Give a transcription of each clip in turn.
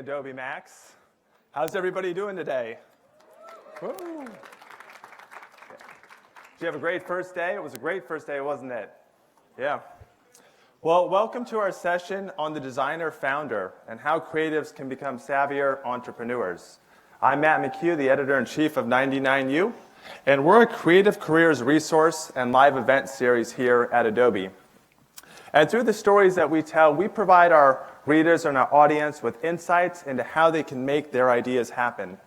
Adobe Max. How's everybody doing today? Woo. Did you have a great first day? It was a great first day, wasn't it? Yeah. Well, welcome to our session on the designer founder and how creatives can become savvier entrepreneurs. I'm Matt McHugh, the editor-in-chief of 99U, and we're a creative careers resource and live event series here at Adobe. And through the stories that we tell, we provide our readers and our audience with insights into how they can make their ideas happen.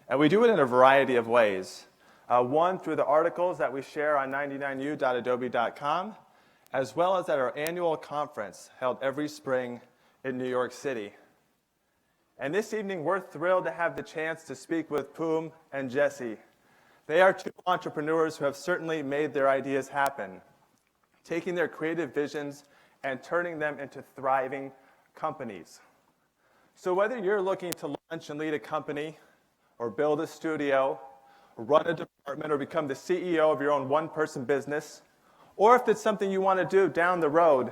And we do it in a variety of ways. One, through the articles that we share on 99u.adobe.com, as well as at our annual conference held every spring in New York City. And this evening, we're thrilled to have the chance to speak with Pum and Jesse. They are two entrepreneurs who have certainly made their ideas happen, taking their creative visions and turning them into thriving companies. So whether you're looking to launch and lead a company, or build a studio, or run a department, or become the CEO of your own one-person business, or if it's something you want to do down the road,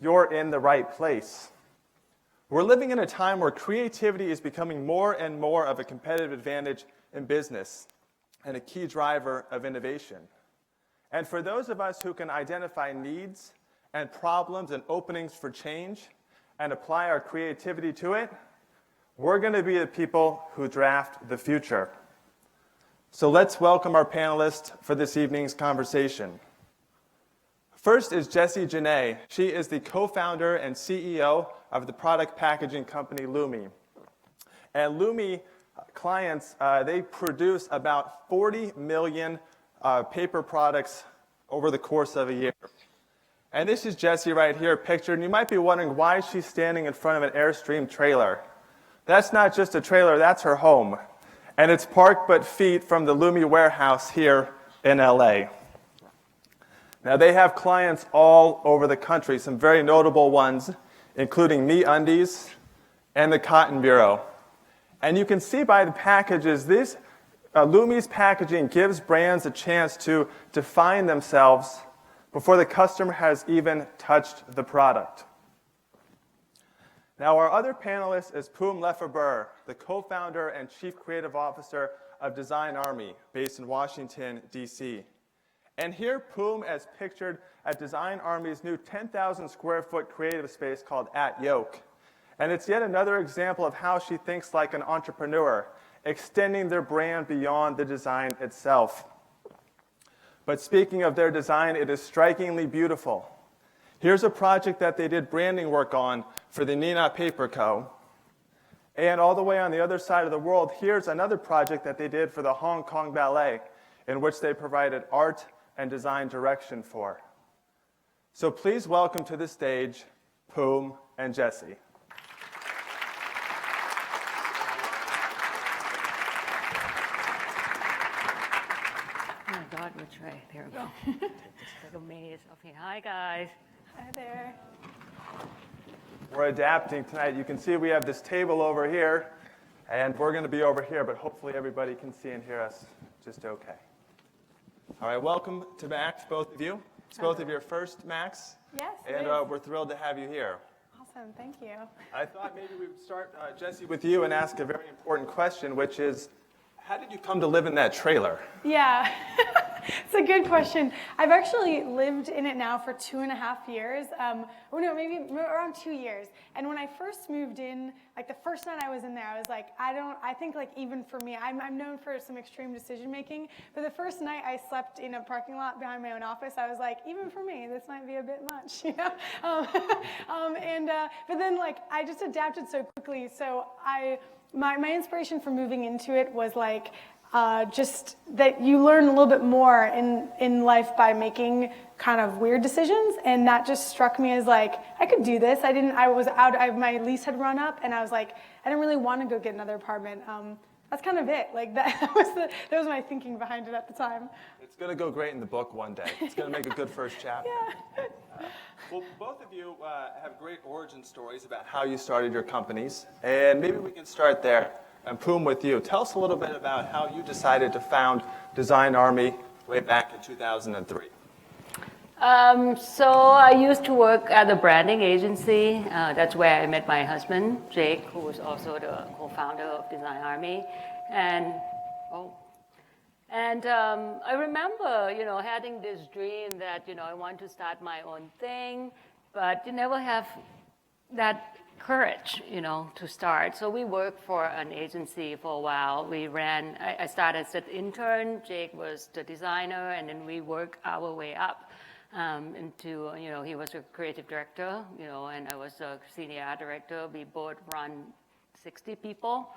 you're in the right place. We're living in a time where creativity is becoming more and more of a competitive advantage in business and a key driver of innovation. And for those of us who can identify needs and problems and openings for change and apply our creativity to it, we're going to be the people who draft the future. So let's welcome our panelists for this evening's conversation. First is Jessie Genet. She is the co-founder and CEO of the product packaging company Lumi. And Lumi clients, they produce about 40 million paper products over the course of a year. And this is Jessie right here pictured, and you might be wondering why she's standing in front of an Airstream trailer. That's not just a trailer, that's her home. And it's parked but feet from the Lumi warehouse here in LA. Now they have clients all over the country, some very notable ones, including MeUndies and the Cotton Bureau. And you can see by the packages, this Lumi's packaging gives brands a chance to define themselves before the customer has even touched the product. Now our other panelist is Pum Lefebure, the co-founder and chief creative officer of Design Army, based in Washington, D.C. And here Pum is pictured at Design Army's new 10,000 square foot creative space called At Yoke. And it's yet another example of how she thinks like an entrepreneur, extending their brand beyond the design itself. But speaking of their design, it is strikingly beautiful. Here's a project that they did branding work on for the Nina Paper Co. And all the way on the other side of the world, here's another project that they did for the Hong Kong Ballet, in which they provided art and design direction for. So please welcome to the stage, Pum and Jesse. Which way? There we go. Just like a maze up here. Hi, guys. Hi there. We're adapting tonight. You can see we have this table over here, and we're going to be over here, but hopefully everybody can see and hear us just okay. All right, welcome to Max, both of you. It's both of your first Max. Yes, and we're thrilled to have you here. Awesome, thank you. I thought maybe we would start, Jesse, with you and ask a very important question, which is, how did you come to live in that trailer? Yeah, it's a good question. I've actually lived in it now for 2.5 years. Maybe around 2 years. And when I first moved in, like the first night I was in there, I was like, I think like even for me, I'm known for some extreme decision making. But the first night I slept in a parking lot behind my own office, I was like, even for me, this might be a bit much, you know? But then like I just adapted so quickly. So my inspiration for moving into it was like just that you learn a little bit more in life by making kind of weird decisions, and that just struck me as like I could do this. My lease had run up, and I was like I didn't really want to go get another apartment. That's kind of it. Like that was my thinking behind it at the time. It's going to go great in the book one day. It's going to make a good first chapter. Yeah. Well, both of you have great origin stories about how you started your companies, and maybe we can start there. And Pum, with you, tell us a little bit about how you decided to found Design Army way back in 2003. So I used to work at a branding agency. That's where I met my husband, Jake, who was also the co-founder of Design Army. And I remember, having this dream that, I want to start my own thing, but you never have that courage, to start. So we worked for an agency for a while. I started as an intern, Jake was the designer, and then we worked our way up into, he was a creative director, and I was a senior art director. We both run 60 people,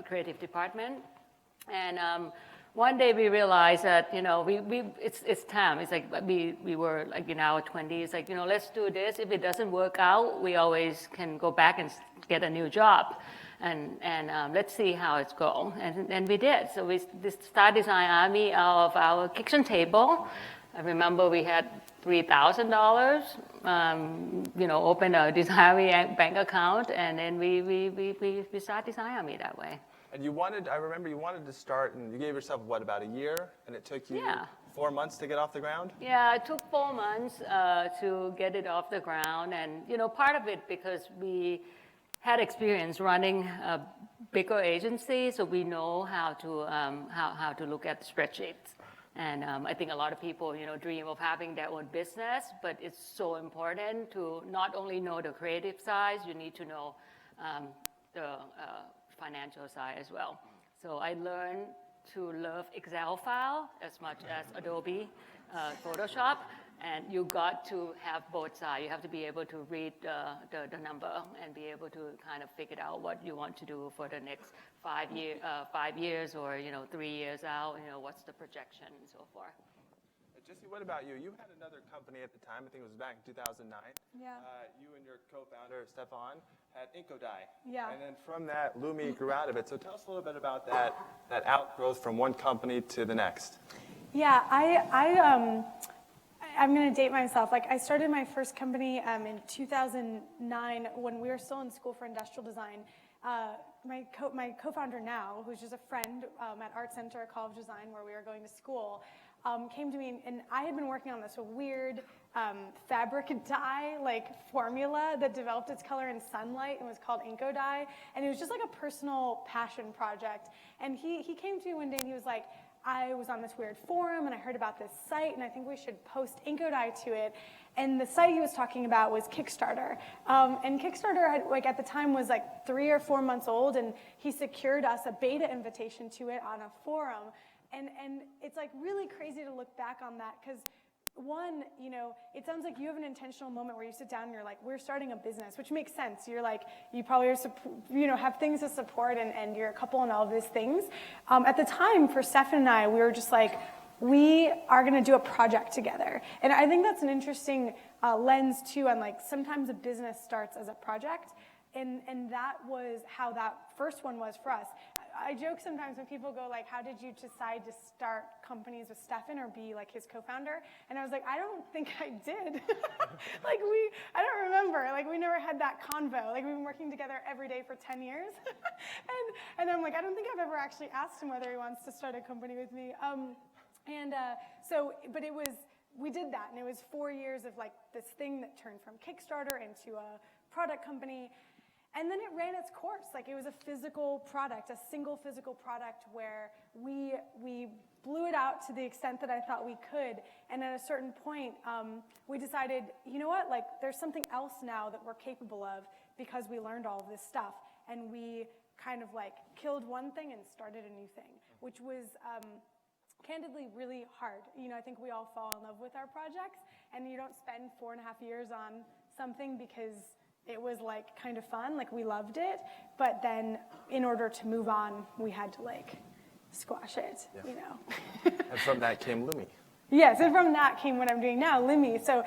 creative department. And one day we realized that, it's time. It's like we were like in our 20s, like, let's do this. If it doesn't work out, we always can go back and get a new job. And let's see how it's going. And we did. So we started Design Army out of our kitchen table. I remember we had $3,000, opened a Design Army bank account, and then we started Design Army that way. And I remember you wanted to start, and you gave yourself, about a year? And it took you 4 months to get off the ground? Yeah, it took 4 months to get it off the ground. And, part of it because we had experience running a bigger agency, so we know how to look at spreadsheets. And I think a lot of people, dream of having their own business, but it's so important to not only know the creative side, you need to know the financial side as well. So I learned to love Excel file as much as Adobe Photoshop, and you got to have both sides. You have to be able to read the number and be able to kind of figure out what you want to do for the next 5 years or 3 years out. What's the projection and so forth. Jesse, what about you? You had another company at the time. I think it was back in 2009. Yeah. You and your co-founder Stefan had Inkodye. Yeah. And then from that, Lumi grew out of it. So tell us a little bit about that outgrowth from one company to the next. Yeah, I'm going to date myself. Like, I started my first company in 2009 when we were still in school for industrial design. My co-founder now, who's just a friend at Art Center College of Design where we were going to school, came to me, and I had been working on this weird fabric dye formula that developed its color in sunlight and was called Inkodye, and it was just like a personal passion project. And he came to me one day and he was like, I was on this weird forum and I heard about this site and I think we should post Inkodye to it. And the site he was talking about was Kickstarter. And Kickstarter had, at the time was 3 or 4 months old, and he secured us a beta invitation to it on a forum. And it's really crazy to look back on that because one, it sounds like you have an intentional moment where you sit down and you're like, we're starting a business, which makes sense. You're you probably are, have things to support and you're a couple and all of these things. At the time, for Stefan and I, we were just we are going to do a project together. And I think that's an interesting lens too on sometimes a business starts as a project. And that was how that first one was for us. I joke sometimes when people go how did you decide to start companies with Stefan or be his co-founder? And I was I don't think I did. I don't remember. We never had that convo. We've been working together every day for 10 years. and I'm I don't think I've ever actually asked him whether he wants to start a company with me. But it was, we did that, and it was 4 years of this thing that turned from Kickstarter into a product company. And then it ran its course. It was a physical product, a single physical product where we blew it out to the extent that I thought we could. And at a certain point, we decided, you know what, there's something else now that we're capable of because we learned all of this stuff. And we kind of killed one thing and started a new thing, which was candidly really hard. I think we all fall in love with our projects, and you don't spend 4.5 years on something because it was kind of fun, we loved it, but then in order to move on, we had to squash it, And from that came Lumi. Yes, and from that came what I'm doing now, Lumi. So,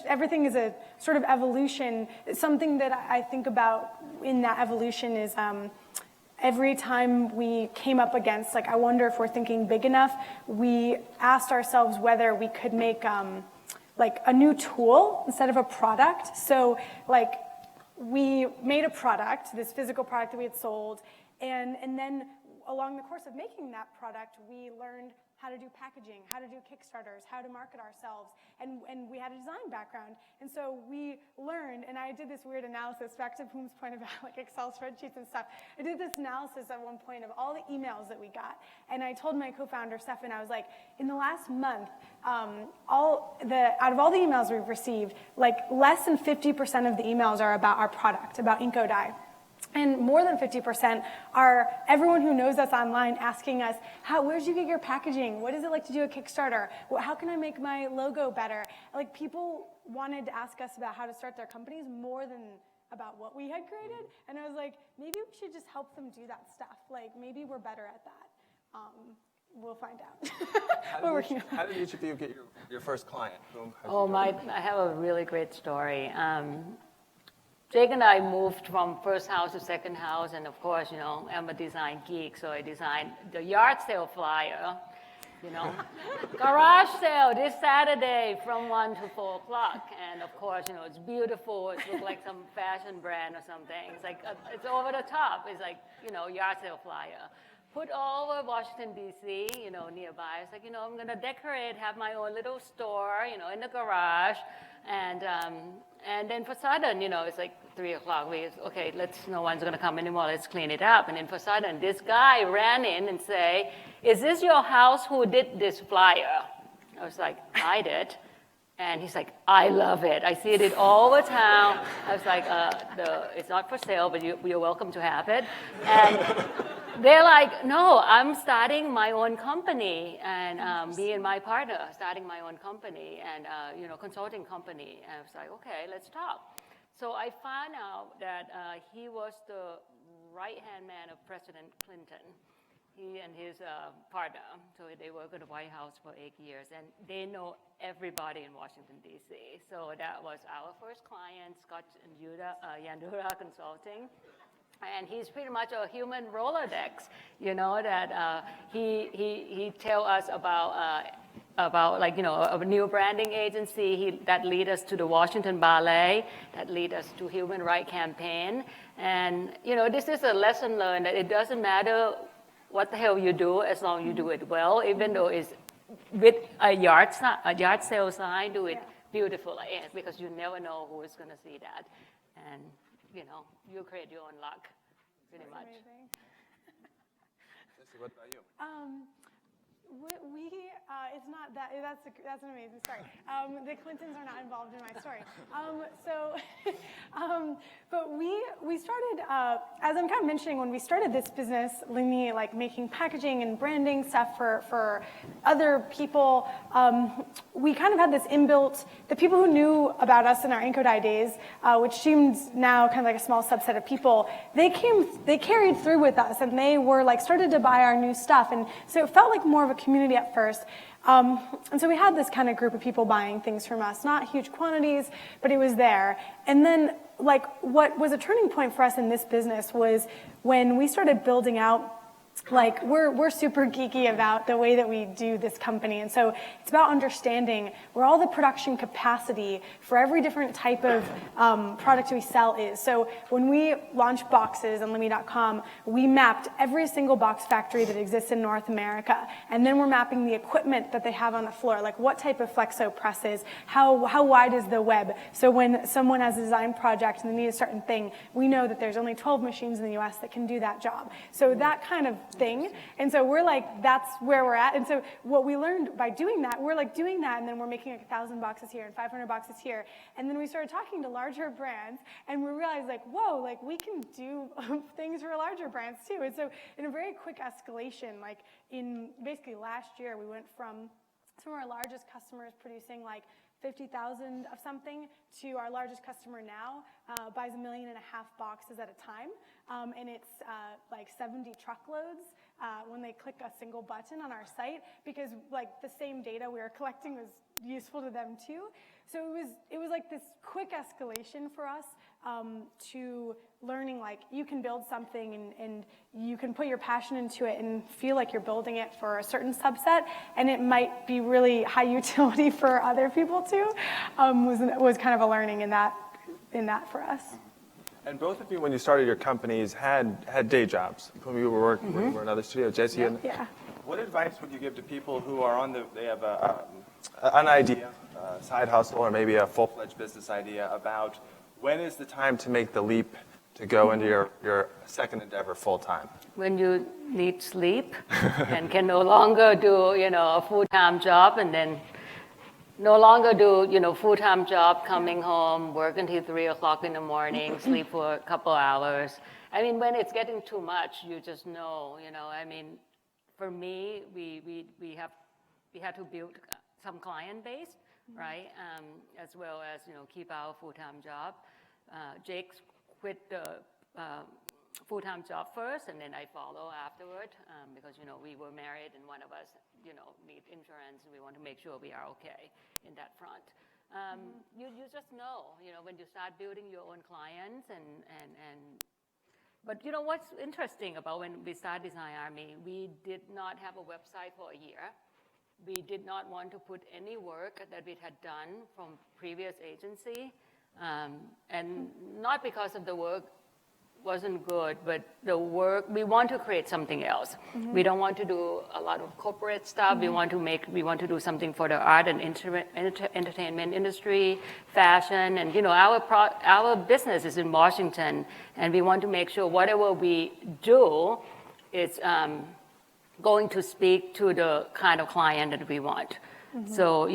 everything is a sort of evolution. Something that I think about in that evolution is every time we came up against, I wonder if we're thinking big enough, we asked ourselves whether we could make a new tool instead of a product. So we made a product, this physical product that we had sold, and then along the course of making that product, we learned how to do packaging, how to do Kickstarters, how to market ourselves, and we had a design background. And so we learned, and I did this weird analysis, back to Pum's point about like Excel spreadsheets and stuff. I did this analysis at one point of all the emails that we got. And I told my co-founder, Stefan, I was like, in the last month, out of all the emails we've received, like less than 50% of the emails are about our product, about Inco Dye. And more than 50% are everyone who knows us online asking us, where did you get your packaging? What is it like to do a Kickstarter? How can I make my logo better? Like, people wanted to ask us about how to start their companies more than about what we had created. And I was like, maybe we should just help them do that stuff. Like, maybe we're better at that. We'll find out. How did each of you get your first client? I have a really great story. Jake and I moved from first house to second house, and of course, I'm a design geek, so I designed the yard sale flyer, garage sale this Saturday from 1 to 4 o'clock, and of course, it's beautiful. It looks like some fashion brand or something. It's like it's over the top. It's like yard sale flyer. Put all over Washington, D.C., nearby. It's like, I'm going to decorate, have my own little store, in the garage. And then for sudden, it's like 3 o'clock. No one's going to come anymore. Let's clean it up. And then for sudden, this guy ran in and say, is this your house? Who did this flyer? I was like, I did. And he's like, I love it. I see it all the time. I was like, it's not for sale, but you're welcome to have it. And they're like, no, I'm starting my own company, and me and my partner are starting my own company, and consulting company. And I was like, okay, let's talk. So I found out that he was the right-hand man of President Clinton. He and his partner, so they worked at the White House for 8 years, and they know everybody in Washington, D.C. So that was our first client, Scott and Yandura Consulting. And he's pretty much a human Rolodex, that he tell us about a new branding agency that lead us to the Washington Ballet, that lead us to Human Rights Campaign. And, this is a lesson learned that it doesn't matter what the hell you do as long as you do it well, even though it's with a yard sale sign, do it beautifully, because you never know who is going to see that. And you create your own luck, pretty much. Amazing. Jesse, what about you? It's not that, that's an amazing story. The Clintons are not involved in my story. But we started, as I'm kind of mentioning, when we started this business, making packaging and branding stuff for other people, we kind of had this inbuilt, the people who knew about us in our Inco Dye days, which seems now kind of like a small subset of people, they carried through with us, and they were started to buy our new stuff. And so it felt like more of a community at first. And so we had this kind of group of people buying things from us, not huge quantities, but it was there. And then what was a turning point for us in this business was when we started building out, we're super geeky about the way that we do this company. And so it's about understanding where all the production capacity for every different type of product we sell is. So when we launched boxes on Limmy.com, we mapped every single box factory that exists in North America. And then we're mapping the equipment that they have on the floor, like what type of flexo presses, how wide is the web. So when someone has a design project and they need a certain thing, we know that there's only 12 machines in the US that can do that job. So that kind of thing. And so we're that's where we're at. And so what we learned by doing that, we're doing that, and then we're making 1,000 boxes here and 500 boxes here. And then we started talking to larger brands, and we realized whoa, we can do things for larger brands too. And so in a very quick escalation, in basically last year, we went from some of our largest customers producing 50,000 of something to our largest customer now buys 1.5 million boxes at a time. And it's 70 truckloads when they click a single button on our site, because the same data we were collecting was useful to them too. So it was this quick escalation for us to learning you can build something and you can put your passion into it and feel like you're building it for a certain subset, and it might be really high utility for other people too. Was kind of a learning in that for us. And both of you, when you started your companies, had day jobs. When you were working for another studio, Jesse. Yeah. What advice would you give to people who are they have an idea, a side hustle, or maybe a full-fledged business idea about when is the time to make the leap to go into your second endeavor full-time? When you need sleep and can no longer do, a full-time job, and then no longer do, full-time job, coming home, work until 3 o'clock in the morning, sleep for a couple hours. I mean, when it's getting too much, you just know, I mean, for me, we had to build some client base, right? As well as, keep our full-time job. Jake quit the full-time job first, and then I follow afterward, because, we were married and one of us, need insurance, and we want to make sure we are okay in that front. You just know, when you start building your own clients but what's interesting about when we started Design Army, we did not have a website for a year. We did not want to put any work that we had done from previous agency, and not because of the work wasn't good, but the work, we want to create something else. We don't want to do a lot of corporate stuff. We want to do something for the art and entertainment industry, fashion, and our business is in Washington, and we want to make sure whatever we do is going to speak to the kind of client that we want. So,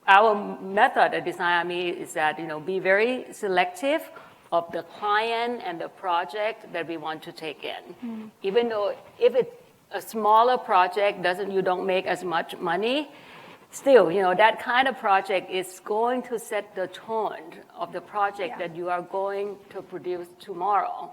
our method at Design Army is that, be very selective of the client and the project that we want to take in. Even though if it's a smaller project, you don't make as much money, still, that kind of project is going to set the tone of the project that you are going to produce tomorrow.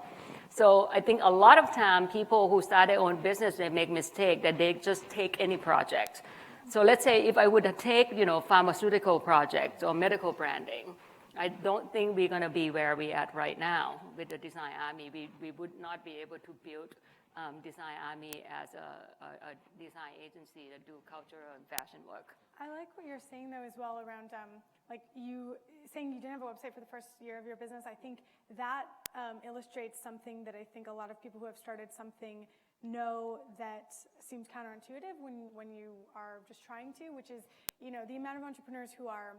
So I think a lot of time people who start their own business, they make mistake that they just take any project. So let's say if I would take, pharmaceutical projects or medical branding, I don't think we're going to be where we're at right now with the Design Army. We would not be able to build Design Army as a design agency that do cultural and fashion work. I like what you're saying, though, as well, around like you saying you didn't have a website for the first year of your business. I think that illustrates something that I think a lot of people who have started something know that seems counterintuitive when you are just trying to, which is, the amount of entrepreneurs who are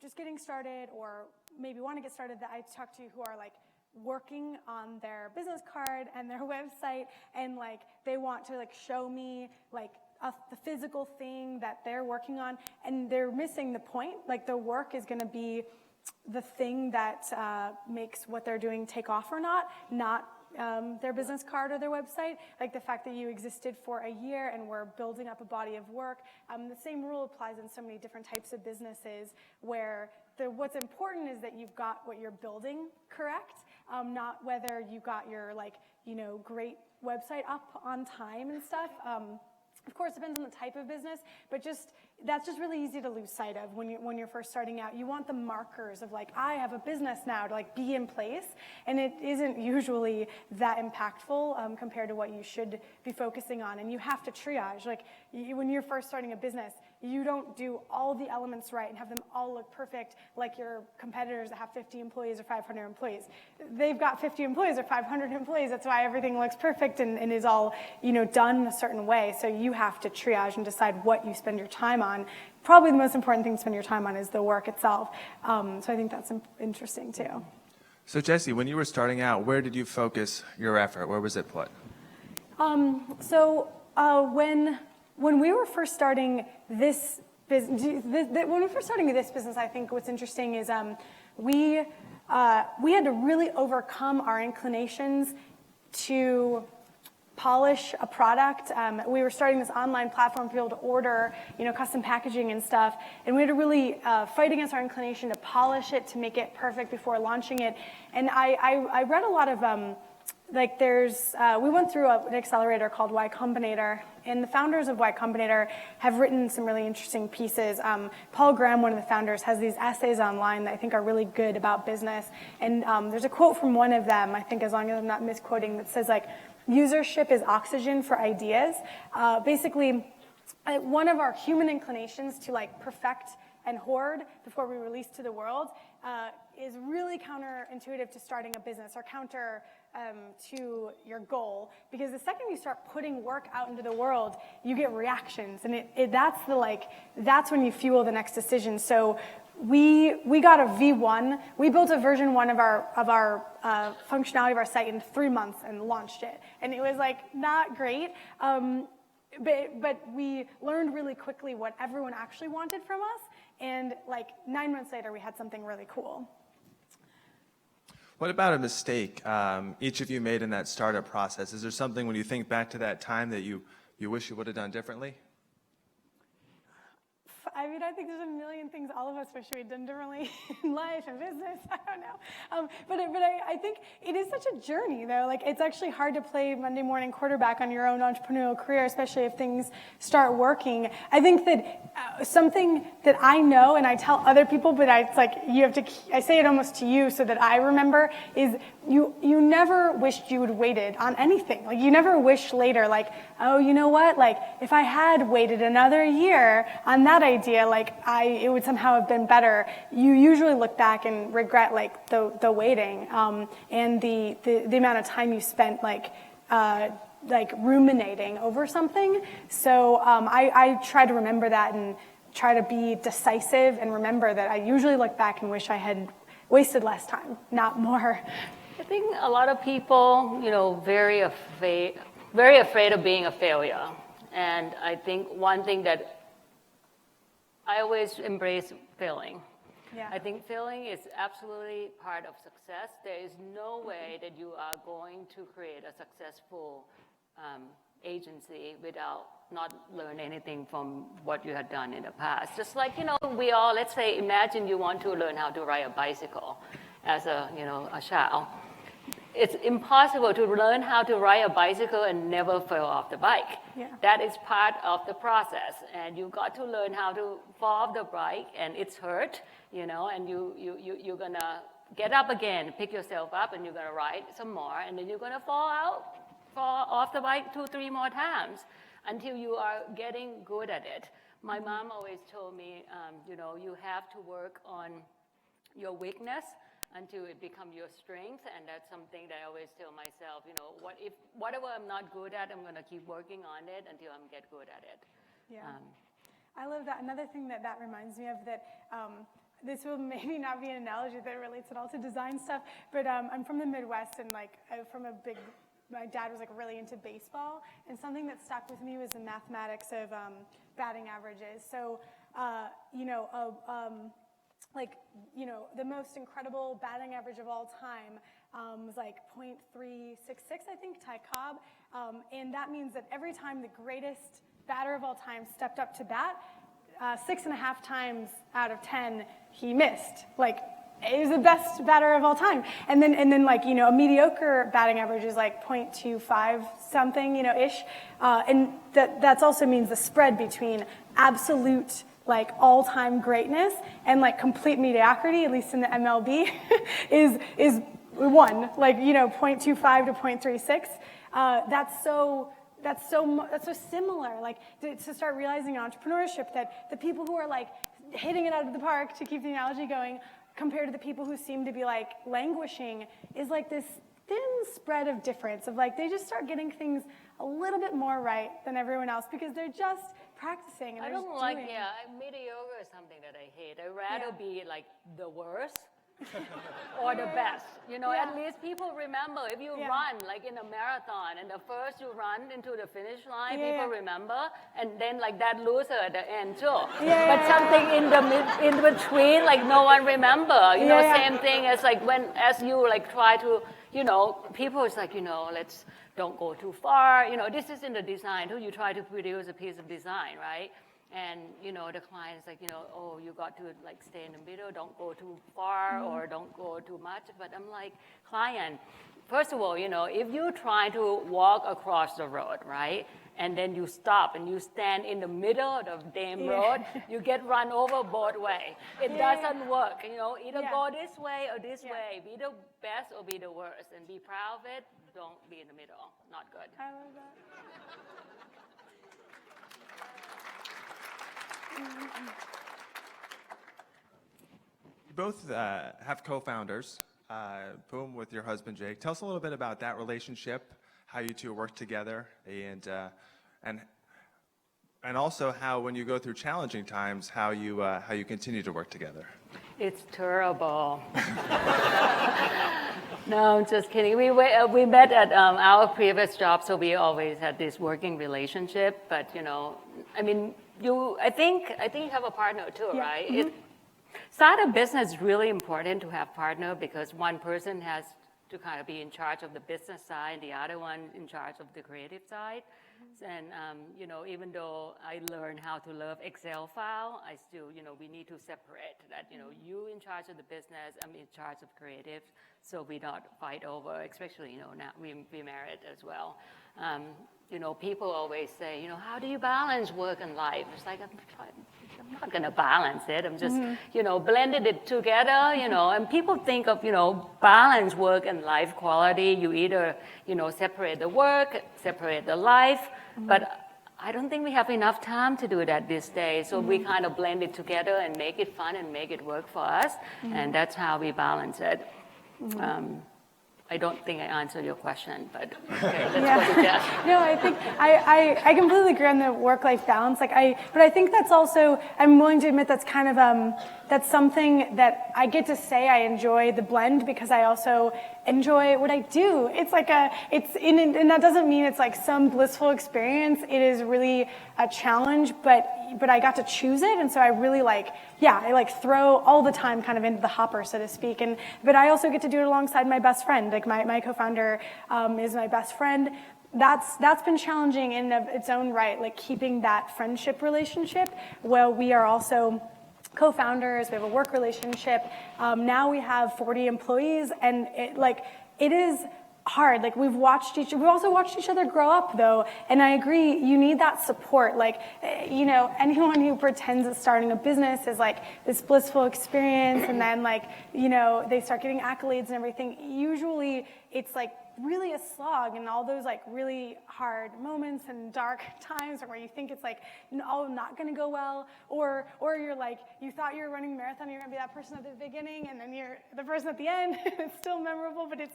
just getting started or maybe want to get started that I talk to who are like working on their business card and their website, and like they want to like show me like the physical thing that they're working on, and they're missing the point. Like the work is going to be the thing that makes what they're doing take off or not their business card or their website. Like the fact that you existed for a year and we're building up a body of work. The same rule applies in so many different types of businesses, where what's important is that you've got what you're building correct, not whether you got your great website up on time and stuff. Of course, it depends on the type of business, but that's just really easy to lose sight of when you're first starting out. You want the markers of like, I have a business now, to like be in place, and it isn't usually that impactful compared to what you should be focusing on. And you have to triage. Like when you're first starting a business, you don't do all the elements right and have them all look perfect like your competitors that have 50 employees or 500 employees. They've got 50 employees or 500 employees. That's why everything looks perfect and is all done a certain way. So you have to triage and decide what you spend your time on. Probably the most important thing to spend your time on is the work itself. So I think that's interesting too. So Jesse, when you were starting out, where did you focus your effort? Where was it put? When we were first starting this business, I think what's interesting is we had to really overcome our inclinations to polish a product. We were starting this online platform for people to order, custom packaging and stuff, and we had to really fight against our inclination to polish it, to make it perfect before launching it. And I read a lot of we went through an accelerator called Y Combinator, and the founders of Y Combinator have written some really interesting pieces. Paul Graham, one of the founders, has these essays online that I think are really good about business. And there's a quote from one of them, I think, as long as I'm not misquoting, that says usership is oxygen for ideas. Basically, one of our human inclinations to perfect and hoard before we release to the world is really counterintuitive to starting a business or counter to your goal, because the second you start putting work out into the world, you get reactions, and that's when you fuel the next decision. So we got a V1. We built a version 1 of our functionality of our site in 3 months and launched it, and it was like not great. But we learned really quickly what everyone actually wanted from us, and like 9 months later, we had something really cool. What about a mistake each of you made in that startup process? Is there something when you think back to that time that you wish you would have done differently? I mean, I think there's a million things all of us wish we had done differently in life and business. I don't know. But I think it is such a journey, though. Like, it's actually hard to play Monday morning quarterback on your own entrepreneurial career, especially if things start working. I think that something that I know, and I tell other people, but it's like I say it almost to you so that I remember, is you never wished you had waited on anything. Like, you never wish later, like, oh, you know what? Like, if I had waited another year on that idea, like, it would somehow have been better. You usually look back and regret, like, the waiting and the amount of time you spent, like ruminating over something. So I try to remember that and try to be decisive and remember that I usually look back and wish I had wasted less time, not more. I think a lot of people, very afraid of being a failure. And I think one thing that I always embrace failing. Yeah. I think failing is absolutely part of success. There is no way that you are going to create a successful agency without not learn anything from what you had done in the past. Just like, we all, let's say, imagine you want to learn how to ride a bicycle as a child. It's impossible to learn how to ride a bicycle and never fall off the bike. Yeah. That is part of the process, and you got to learn how to fall off the bike, and it's hurt, and you're gonna get up again, pick yourself up, and you're gonna ride some more, and then you're gonna fall off the bike 2-3 more times until you are getting good at it. My mom always told me, you have to work on your weakness until it becomes your strength, and that's something that I always tell myself, whatever I'm not good at, I'm gonna keep working on it until I get good at it. Yeah, I love that. Another thing that reminds me of that, this will maybe not be an analogy that relates at all to design stuff, but I'm from the Midwest, and my dad was really into baseball, and something that stuck with me was the mathematics of batting averages. So, the most incredible batting average of all time was like .366, I think, Ty Cobb. And that means that every time the greatest batter of all time stepped up to bat, 6.5 times out of 10, he missed. Like, he was the best batter of all time. And then a mediocre batting average is like .25 something, ish. And that also means the spread between absolute all-time greatness and complete mediocrity, at least in the MLB, is 1, 0.25 to 0.36. That's so similar. To start realizing in entrepreneurship that the people who are hitting it out of the park, to keep the analogy going, compared to the people who seem to be languishing, is this thin spread of difference of they just start getting things a little bit more right than everyone else because they're just practicing and I they're don't just doing. mediocre is something that I hate. I'd rather be the worst or the best. At least people remember if you run in a marathon and the first you run into the finish line, people remember, and then that loser at the end too. But something in between, no one remember. Same thing as as you try to, people is let's don't go too far. This is in the design too. You try to produce a piece of design, right? And, the client's oh, you got to stay in the middle, don't go too far or don't go too much. But I'm like, client, first of all, if you try to walk across the road, right? And then you stop and you stand in the middle of the damn road, you get run over both ways. It doesn't work, either go this way or this way. Be the best or be the worst. And be proud of it, don't be in the middle. Not good. I love that. both have co-founders, Pum with your husband Jake. Tell us a little bit about that relationship, how you two work together, and also how, when you go through challenging times, how you continue to work together. It's terrible. No, I'm just kidding. We met at our previous job, so we always had this working relationship. But I mean, I think you have a partner too, Yeah. right? Mm-hmm. Start a business is really important to have partner because one person has to kind of be in charge of the business side, and the other one in charge of the creative side. And even though I learned how to love Excel file, I still, we need to separate that. You in charge of the business, I'm in charge of creative, so we don't fight over. Especially, now we married as well. People always say, how do you balance work and life? It's like I'm not going to balance it. I'm just, blended it together, and people think of, balance work and life quality. You either, separate the work, separate the life, but I don't think we have enough time to do that these days. So we kind of blend it together and make it fun and make it work for us. And that's how we balance it. I don't think I answered your question, but okay, let's go to Jeff. No, I think I completely agree on the work-life balance. But I think that's also, I'm willing to admit that's kind of that's something that I get to say I enjoy the blend because I also enjoy what I do. It's like and that doesn't mean it's like some blissful experience. It is really a challenge, but I got to choose it, and so I really I throw all the time kind of into the hopper, so to speak. But I also get to do it alongside my best friend. Like my co-founder is my best friend. That's been challenging in its own right, like keeping that friendship relationship while we are also co-founders. We have a work relationship. Now we have 40 employees, and it is hard. We've also watched each other grow up, though, and I agree. You need that support. Anyone who pretends that starting a business is like this blissful experience, and then they start getting accolades and everything. Usually, it's really a slog, and all those really hard moments and dark times where you think it's not going to go well, or you're you thought you were running a marathon, you're going to be that person at the beginning, and then you're the person at the end. It's still memorable, but it's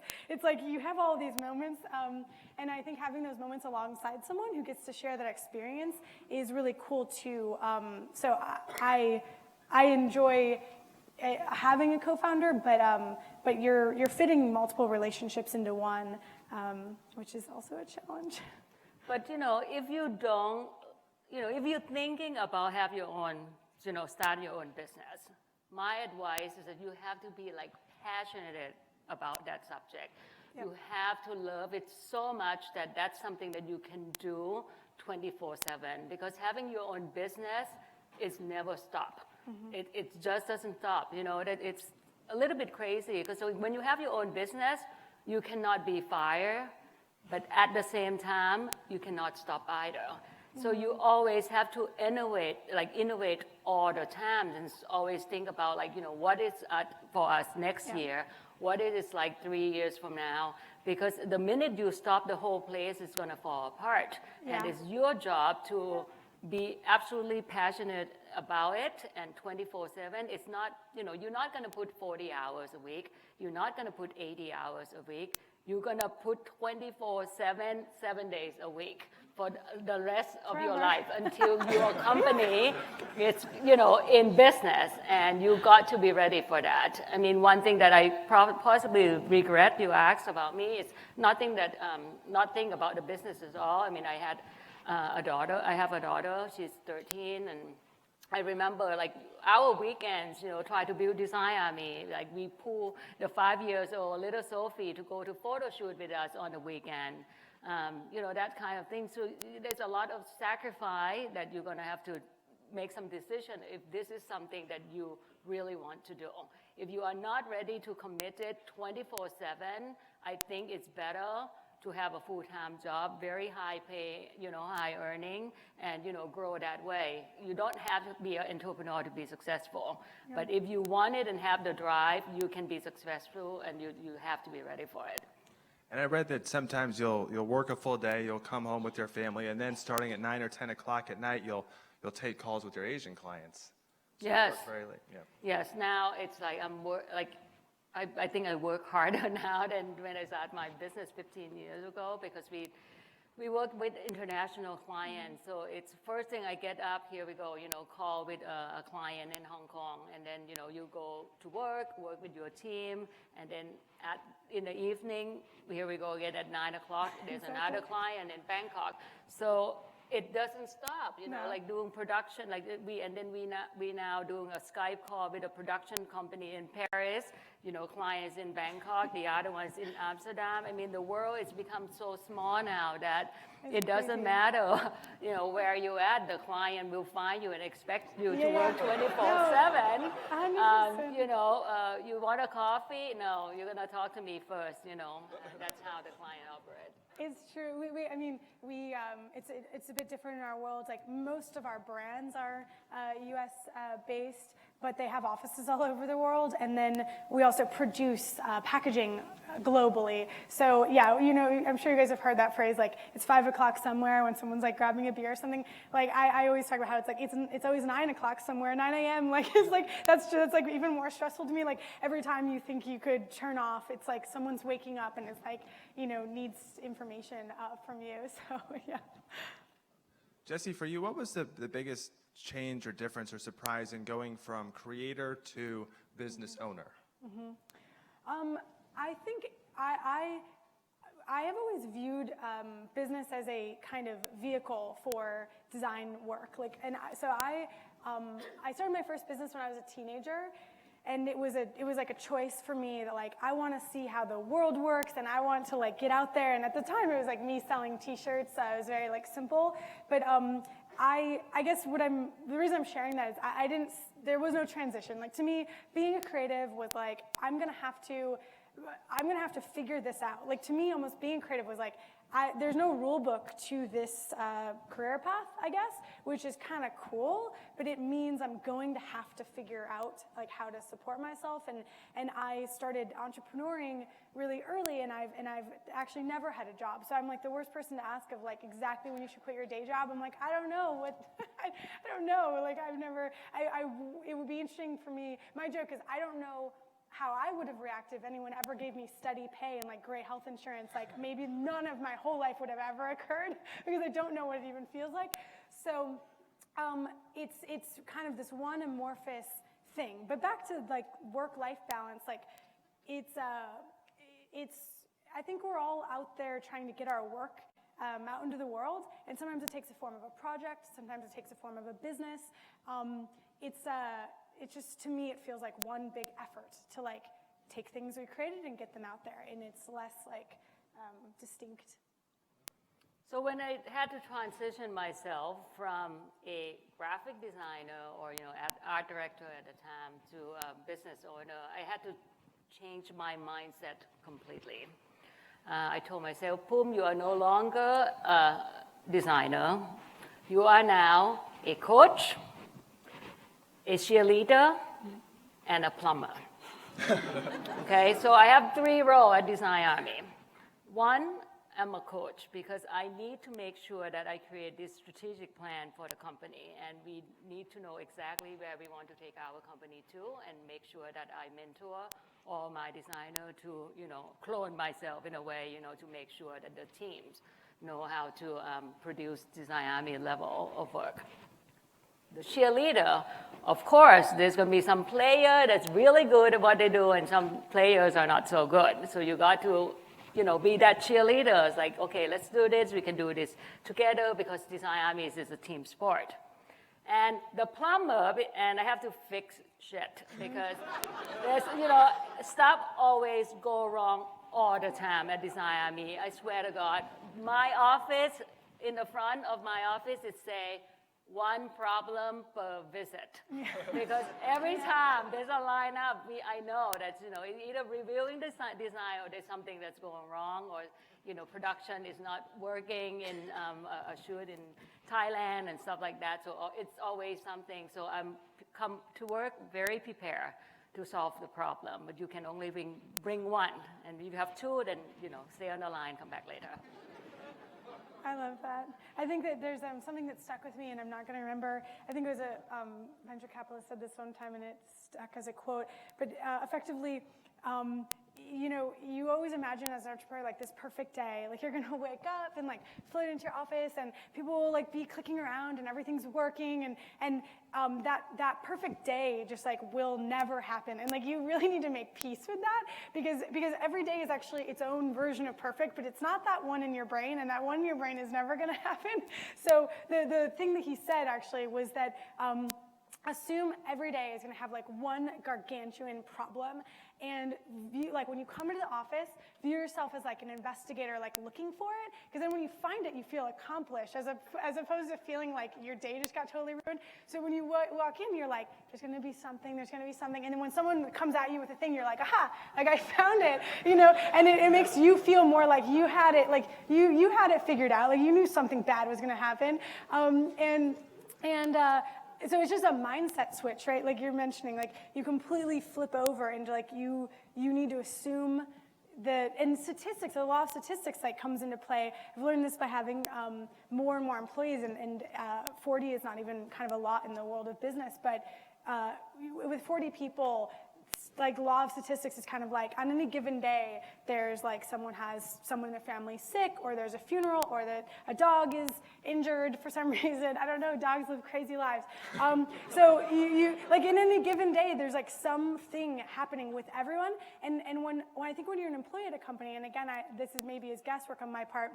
you have all these moments, and I think having those moments alongside someone who gets to share that experience is really cool too. So I enjoy having a co-founder, but you're fitting multiple relationships into one, which is also a challenge. But if you don't, if you're thinking about have your own, start your own business, my advice is that you have to be passionate about that subject. Yep. You have to love it so much that that's something that you can do 24/7, because having your own business is never stop. Mm-hmm. It just doesn't stop. That it's a little bit crazy because when you have your own business, you cannot be fired, but at the same time, you cannot stop either. Mm-hmm. So you always have to innovate all the time, and always think about what is for us next year, what it is 3 years from now, because the minute you stop, the whole place is going to fall apart. Yeah. And it's your job to be absolutely passionate about it, and 24/7. It's not, you're not going to put 40 hours a week. You're not going to put 80 hours a week. You're going to put 24/7, 7 days a week for the rest of your life until your company is, in business, and you got to be ready for that. I mean, one thing that I possibly regret you asked about me is nothing about the business at all. I mean, I had a daughter. I have a daughter. She's 13, and I remember our weekends, try to build Design Army. We pull the 5-year-old little Sophie to go to photo shoot with us on the weekend. That kind of thing. So there's a lot of sacrifice that you're going to have to make some decision if this is something that you really want to do. If you are not ready to commit it 24/7, I think it's better to have a full-time job, very high pay, high earning, and, grow that way. You don't have to be an entrepreneur to be successful. Yeah. But if you want it and have the drive, you can be successful, and you have to be ready for it. And I read that sometimes you'll work a full day, you'll come home with your family, and then starting at 9 or 10 o'clock at night, you'll take calls with your Asian clients. So Yes. Very late. Yeah. Yes, now it's like I think I work harder now than when I started my business 15 years ago because we work with international clients. So it's first thing I get up, here we go, call with a client in Hong Kong. And then, you go to work with your team. And then in the evening, here we go again at 9 o'clock. There's another client in Bangkok. So it doesn't stop, like doing production, we now doing a Skype call with a production company in Paris, clients in Bangkok, the other one's in Amsterdam. I mean, the world has become so small now that it doesn't matter, where you at, the client will find you and expect you to work 24/7. You want a coffee? No, you're gonna talk to me first, that's how the client operates. It's true. It's a bit different in our world. Like most of our brands are U.S. based, but they have offices all over the world. And then we also produce packaging globally. So yeah, I'm sure you guys have heard that phrase, like it's 5 o'clock somewhere when someone's like grabbing a beer or something. Like I always talk about how it's like it's always 9 o'clock somewhere, 9 a.m. Like it's like that's like even more stressful to me. Like every time you think you could turn off, it's like someone's waking up and it's like needs information from you. So yeah. Jesse, for you, what was the biggest change or difference or surprise in going from creator to business owner? I think I have always viewed business as a kind of vehicle for design work. So I started my first business when I was a teenager. And it was like a choice for me that like I want to see how the world works and I want to like get out there. And at the time it was like me selling T-shirts. It was very like simple. But I guess the reason I'm sharing that is there was no transition. Like to me, being a creative was like I'm gonna have to figure this out. Like to me, almost being creative was like there's no rule book to this career path, I guess, which is kind of cool, but it means I'm going to have to figure out like how to support myself. And I started entrepreneuring really early, and I've actually never had a job. So I'm like the worst person to ask of like exactly when you should quit your day job. I'm like, I don't know I don't know. Like it would be interesting for me. My joke is I don't know how I would have reacted if anyone ever gave me steady pay and like great health insurance. Like maybe none of my whole life would have ever occurred because I don't know what it even feels like. So it's kind of this one amorphous thing. But back to like work-life balance, like it's I think we're all out there trying to get our work out into the world, and sometimes it takes the form of a project, sometimes it takes the form of a business. It's just, to me, it feels like one big effort to like take things we created and get them out there, and it's less like distinct. So when I had to transition myself from a graphic designer or art director at the time to a business owner, I had to change my mindset completely. I told myself, Pum, you are no longer a designer. You are now a coach, a cheerleader, and a plumber. Okay, so I have 3 roles at Design Army. 1, I'm a coach because I need to make sure that I create this strategic plan for the company, and we need to know exactly where we want to take our company to, and make sure that I mentor all my designers to, clone myself in a way, to make sure that the teams know how to produce Design Army level of work. The cheerleader, of course, there's going to be some player that's really good at what they do, and some players are not so good. So you got to, be that cheerleader. It's like, okay, let's do this. We can do this together because Design Army is a team sport. And the plumber, and I have to fix shit because there's, stuff always go wrong all the time at Design Army. I swear to God, my office, in the front of my office, it say, 1 problem per visit. Because every time there's a lineup, I know that, either reviewing the design or there's something that's going wrong, or, production is not working in a shoot in Thailand and stuff like that. So it's always something. So I'm come to work very prepared to solve the problem, but you can only bring 1. And if you have 2, then, stay on the line, come back later. I love that. I think that there's something that stuck with me, and I'm not going to remember. I think it was a venture capitalist said this one time, and it stuck as a quote. But effectively, you always imagine as an entrepreneur like this perfect day, like you're going to wake up and like float into your office, and people will like be clicking around, and everything's working, and that perfect day just like will never happen. And like you really need to make peace with that because every day is actually its own version of perfect, but it's not that one in your brain, and that one in your brain is never going to happen. So the thing that he said actually was that assume every day is going to have like one gargantuan problem, and like when you come into the office, view yourself as like an investigator, like looking for it, because then when you find it, you feel accomplished, as opposed to feeling like your day just got totally ruined. So when you walk in, you're like, there's going to be something, and then when someone comes at you with a thing, you're like, aha, like I found it, and it makes you feel more like you had it, like you had it figured out, like you knew something bad was going to happen, so it's just a mindset switch, right? Like you're mentioning, like you completely flip over into like you need to assume that, and statistics, the law of statistics like comes into play. I've learned this by having more and more employees, and 40 is not even kind of a lot in the world of business, but with 40 people, like law of statistics is kind of like on any given day, there's like someone in their family sick, or there's a funeral, or that a dog is injured for some reason. I don't know, dogs live crazy lives. So you like in any given day, there's like something happening with everyone. And when I think when you're an employee at a company, and again, this is maybe as guesswork on my part,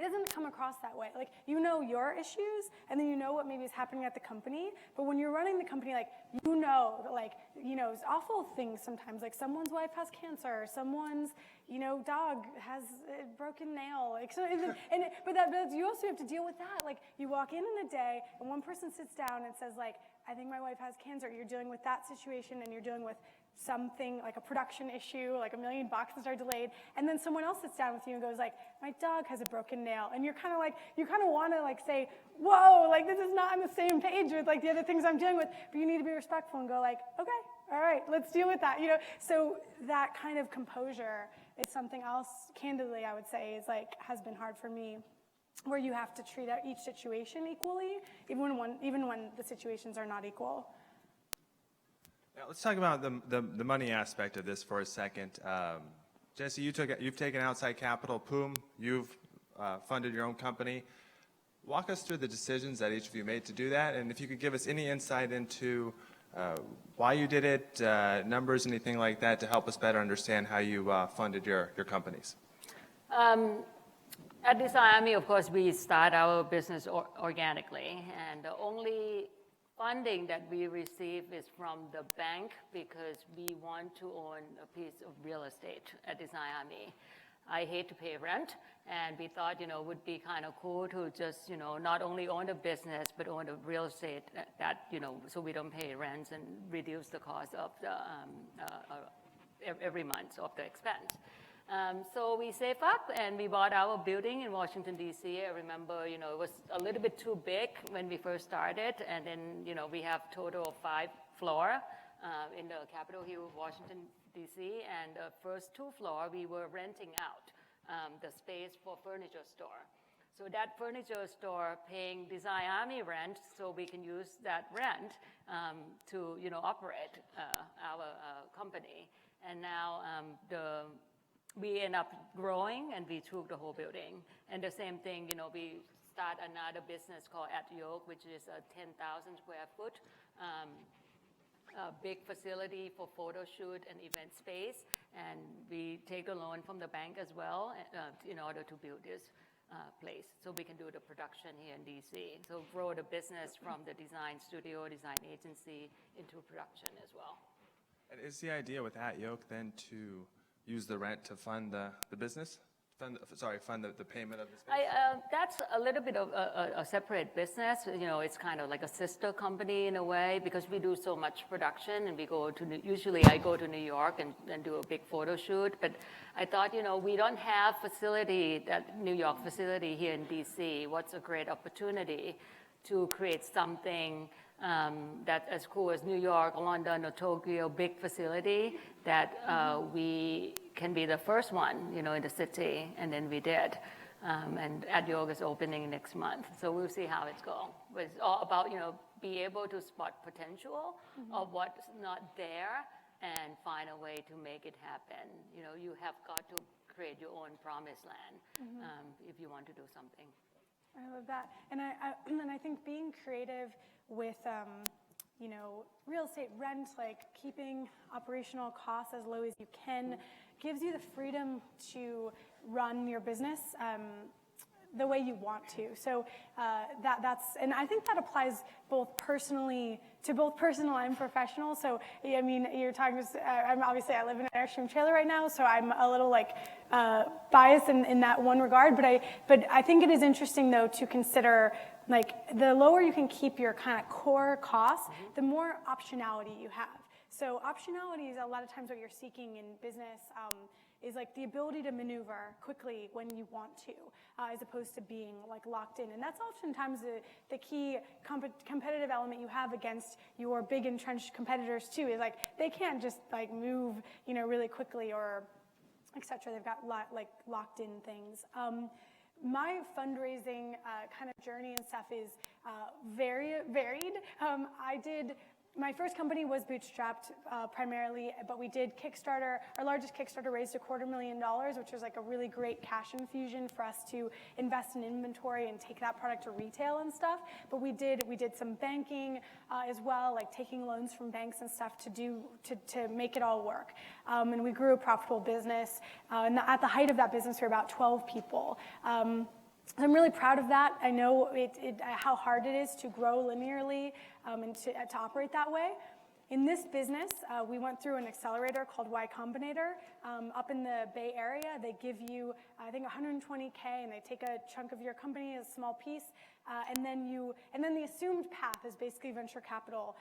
it doesn't come across that way. Like, you know your issues, and then you know what maybe is happening at the company, but when you're running the company, like, you know that, like, it's awful things sometimes, like someone's wife has cancer, or someone's, dog has a broken nail, like, so, but you also have to deal with that. Like, you walk in a day, and one person sits down and says, like, I think my wife has cancer. You're dealing with that situation, and you're dealing with something like a production issue, like 1 million boxes are delayed, and then someone else sits down with you and goes like, my dog has a broken nail, and you're kind of like, you kind of want to like say, whoa, like this is not on the same page with like the other things I'm dealing with, but you need to be respectful and go like, okay, all right, let's deal with that, So that kind of composure is something else, candidly, I would say, is like, has been hard for me, where you have to treat each situation equally, even when the situations are not equal. Now, let's talk about the money aspect of this for a second. Jesse, you've taken outside capital. Pum, you've funded your own company. Walk us through the decisions that each of you made to do that, and if you could give us any insight into why you did it, numbers, anything like that, to help us better understand how you funded your companies. At Design, of course, we start our business organically, and the only funding that we receive is from the bank because we want to own a piece of real estate at Design. I hate to pay rent, and we thought, it would be kind of cool to just, not only own a business, but own a real estate that, so we don't pay rents and reduce the cost of the every month of the expense. So we saved up and we bought our building in Washington, D.C. I remember, it was a little bit too big when we first started. And then, we have total of 5 floors in the Capitol Hill, Washington, D.C. And the first 2 floors, we were renting out the space for furniture store. So that furniture store paying Design Army rent, so we can use that rent to, operate our company. And now we end up growing, and we took the whole building. And the same thing, we start another business called At Yoke, which is a 10,000 square foot big facility for photo shoot and event space. And we take a loan from the bank as well in order to build this place, so we can do the production here in DC. So grow the business from the design studio, design agency into production as well. And is the idea with At Yoke then to use the rent to fund the business? Fund the payment of the space? That's a little bit of a separate business. It's kind of like a sister company in a way, because we do so much production, and we go to, usually I go to New York and do a big photo shoot. But I thought, we don't have that New York facility here in DC. What's a great opportunity to create something that's as cool as New York, London, or Tokyo, big facility that we can be the first one, in the city, and then we did. And Ad Yoga is opening next month, so we'll see how it's going. But it's all about, be able to spot potential of what's not there and find a way to make it happen. You have got to create your own promised land if you want to do something. I love that. And I think being creative with, real estate rent, like keeping operational costs as low as you can, gives you the freedom to run your business the way you want to. So and I think that applies both personally to both personal and professional. So I mean, you're talking. I live in an Airstream trailer right now, so I'm a little biased in that one regard. But I think it is interesting though to consider. Like the lower you can keep your kind of core costs, the more optionality you have. So optionality is a lot of times what you're seeking in business is like the ability to maneuver quickly when you want to, as opposed to being like locked in. And that's oftentimes the key competitive element you have against your big entrenched competitors too, is like they can't just like move, really quickly or et cetera. They've got locked in things. My fundraising kind of journey and stuff is very varied. My first company was bootstrapped primarily, but we did Kickstarter. Our largest Kickstarter raised $250,000, which was like a really great cash infusion for us to invest in inventory and take that product to retail and stuff. But we did some banking as well, like taking loans from banks and stuff to make it all work. And we grew a profitable business. And at the height of that business, we were about 12 people. I'm really proud of that. I know how hard it is to grow linearly and to operate that way. In this business, we went through an accelerator called Y Combinator up in the Bay Area. They give you, I think, $120K, and they take a chunk of your company, a small piece, and then the assumed path is basically venture capital.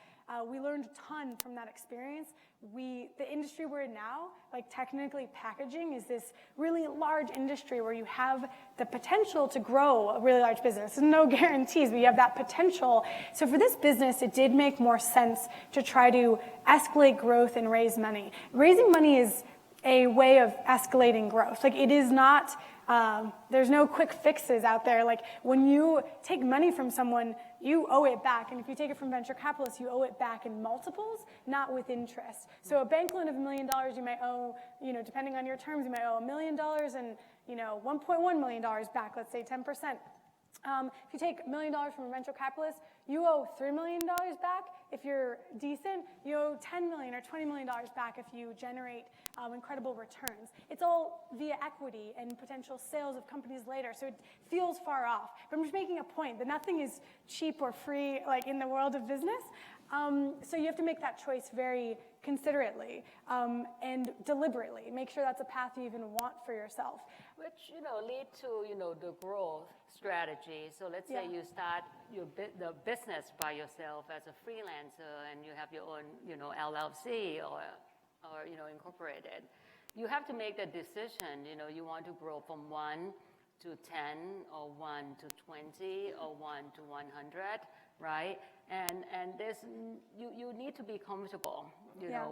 We learned a ton from that experience. The industry we're in now, like technically packaging, is this really large industry where you have the potential to grow a really large business. There's no guarantees, but you have that potential. So for this business, it did make more sense to try to escalate growth and raise money. Raising money is a way of escalating growth. Like it is not, there's no quick fixes out there. Like when you take money from someone, you owe it back. And if you take it from venture capitalists, you owe it back in multiples, not with interest. So a bank loan of $1 million, you might owe, depending on your terms, you might owe $1 million and, $1.1 million back, let's say 10%. If you take $1 million from a venture capitalist, you owe $3 million back. If you're decent, you owe $10 million or $20 million back if you generate incredible returns. It's all via equity and potential sales of companies later, so it feels far off. But I'm just making a point that nothing is cheap or free like in the world of business. So you have to make that choice very considerately and deliberately. Make sure that's a path you even want for yourself. Which, lead to, the growth strategy. So let's say you start the business by yourself as a freelancer and you have your own, LLC or incorporated. You have to make the decision, you want to grow from 1 to 10 or 1 to 20 or 1 to 100, right? And there's, you need to be comfortable,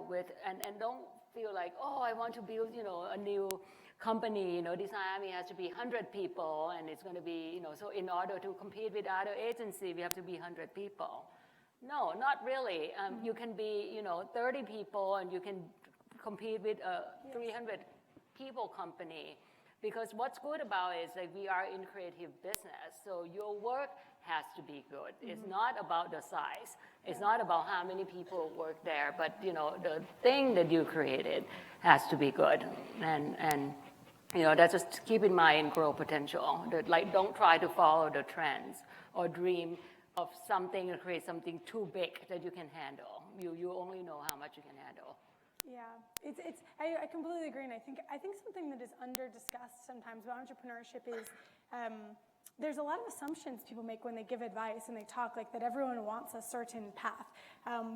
with, and don't feel like, oh, I want to build, a new company, Design has to be 100 people, and it's going to be, so in order to compete with other agencies, we have to be 100 people. No, not really. You can be, 30 people, and you can compete with a 300 people company. Because what's good about it is that we are in creative business, so your work has to be good. It's not about the size. It's not about how many people work there, but the thing that you created has to be good. And that's just keep in mind grow potential. Like don't try to follow the trends or dream of something or create something too big that you can handle. You only know how much you can handle. Yeah, I completely agree, and I think something that is under discussed sometimes about entrepreneurship is there's a lot of assumptions people make when they give advice and they talk like that everyone wants a certain path,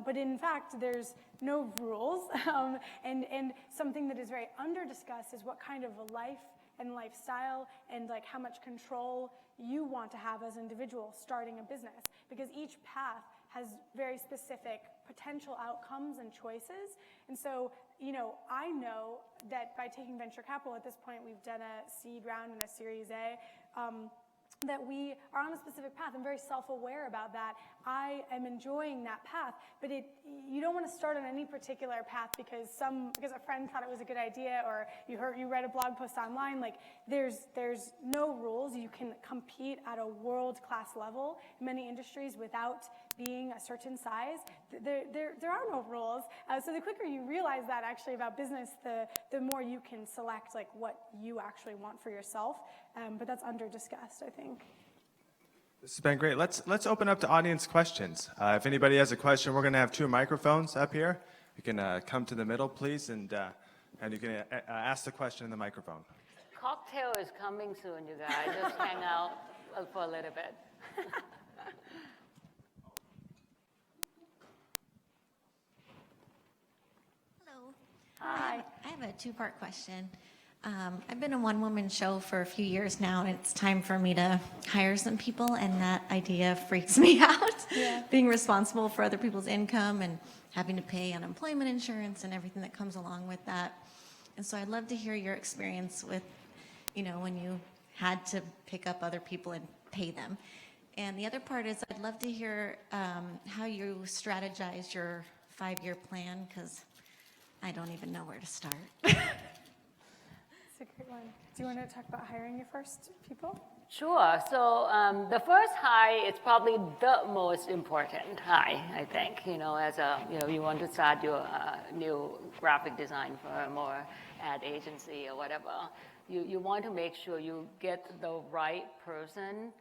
but in fact there's no rules, and something that is very under discussed is what kind of a life and lifestyle and like how much control you want to have as an individual starting a business, because each path has very specific potential outcomes and choices. And so, I know that by taking venture capital at this point, we've done a seed round and a Series A, that we are on a specific path. I'm very self-aware about that. I am enjoying that path, but you don't want to start on any particular path because a friend thought it was a good idea, or you read a blog post online. Like there's no rules. You can compete at a world-class level in many industries without being a certain size. There are no rules. So the quicker you realize that actually about business, the more you can select like what you actually want for yourself. But that's under discussed, I think. This has been great. Let's open up to audience questions. If anybody has a question, we're going to have 2 microphones up here. You can come to the middle, please, and you can ask the question in the microphone. Cocktail is coming soon, you guys. Just hang out for a little bit. Hello. Hi. I have a 2-part question. I've been a one-woman show for a few years now, and it's time for me to hire some people, and that idea freaks me out. Yeah. Being responsible for other people's income and having to pay unemployment insurance and everything that comes along with that. And so I'd love to hear your experience with, when you had to pick up other people and pay them. And the other part is I'd love to hear how you strategize your 5-year plan, because I don't even know where to start. That's a great one. Do you want to talk about hiring your first people? Sure. So the first hire is probably the most important hire, I think. As you want to start your new graphic design firm or ad agency or whatever, you want to make sure you get the right person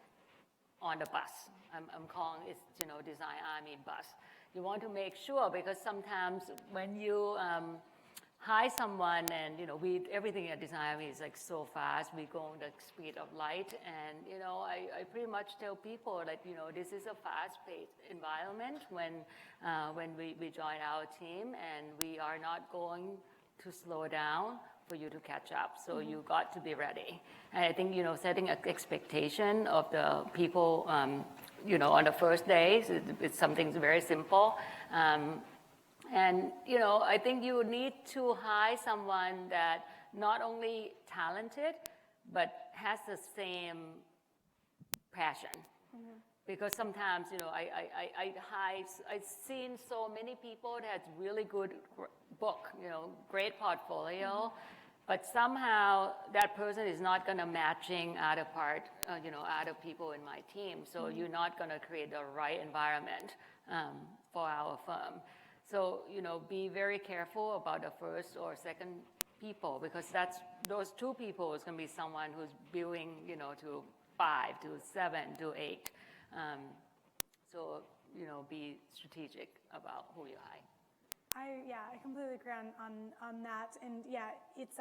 on the bus. I'm calling it, Design Army bus. You want to make sure, because sometimes when you hire someone, and everything at Design Army is like so fast, we go on the speed of light, and I pretty much tell people that this is a fast-paced environment when we join our team, and we are not going to slow down for you to catch up. So you got to be ready. And I think setting an expectation of the people on the first days, it's something very simple. And, I think you need to hire someone that not only talented, but has the same passion. Mm-hmm. Because sometimes, I've seen so many people that has really good book, great portfolio, mm-hmm. but somehow that person is not going to matching other people in my team. So mm-hmm. you're not going to create the right environment for our firm. So, be very careful about the first or second people, because those 2 people is going to be someone who's building, to 5, to 7, to 8. So, be strategic about who you hire. I completely agree on that. And it's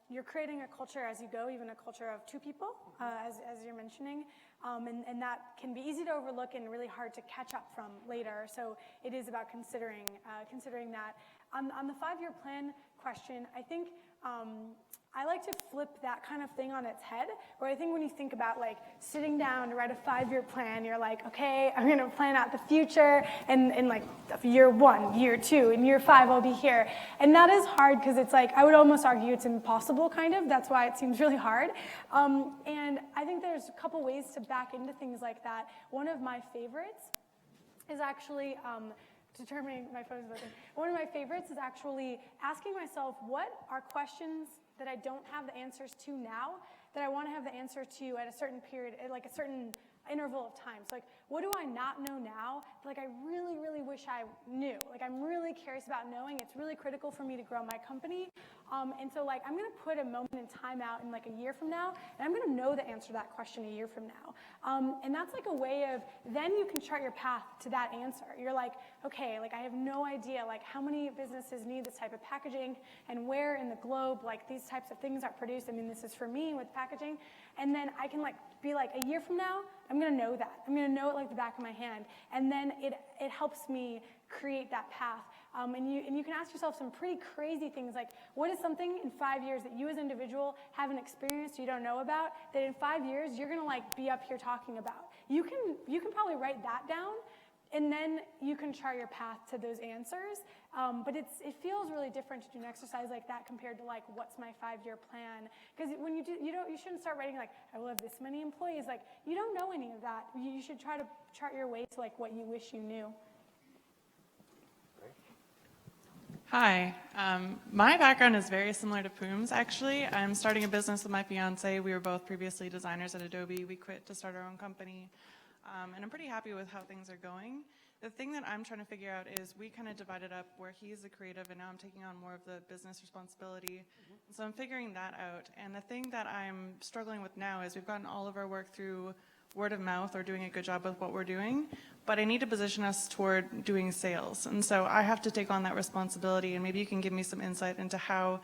you're creating a culture as you go, even a culture of 2 people, as you're mentioning. And that can be easy to overlook and really hard to catch up from later. So it is about considering that. On the 5-year plan question, I think I like to flip that kind of thing on its head, where I think when you think about like sitting down to write a 5-year plan, you're like, okay, I'm going to plan out the future, and in like year 1, year 2, and year 5, I'll be here. And that is hard, because it's like, I would almost argue it's impossible, kind of. That's why it seems really hard. And I think there's a couple ways to back into things like that. One of my favorites is actually determining my phone's working. One of my favorites is actually asking myself, what are questions that I don't have the answers to now that I want to have the answer to at a certain period, at like a certain interval of time. So like, what do I not know now that like I really, really wish I knew? Like I'm really curious about knowing. It's really critical for me to grow my company. And so like I'm going to put a moment in time out in like a year from now, and I'm going to know the answer to that question a year from now. And that's like a way of, then you can chart your path to that answer. You're like, okay, like I have no idea like how many businesses need this type of packaging and where in the globe like these types of things are produced. I mean, this is for me with packaging. And then I can like be like, a year from now, I'm going to know that. I'm going to know like the back of my hand. And then it helps me create that path. And you can ask yourself some pretty crazy things like, what is something in 5 years that you as an individual haven't experienced, you don't know about, that in 5 years you're gonna like be up here talking about? You can probably write that down, and then you can chart your path to those answers. But it feels really different to do an exercise like that compared to like, what's my 5-year plan? Because when you do, you shouldn't start writing like, I will have this many employees. Like, you don't know any of that. You should try to chart your way to like what you wish you knew. Hi, my background is very similar to Pum's, actually. I'm starting a business with my fiance. We were both previously designers at Adobe. We quit to start our own company, and I'm pretty happy with how things are going. The thing that I'm trying to figure out is we kind of divided up where he's a creative and now I'm taking on more of the business responsibility. So I'm figuring that out. And the thing that I'm struggling with now is we've gotten all of our work through word of mouth or doing a good job with what we're doing, but I need to position us toward doing sales. And so I have to take on that responsibility, and maybe you can give me some insight into how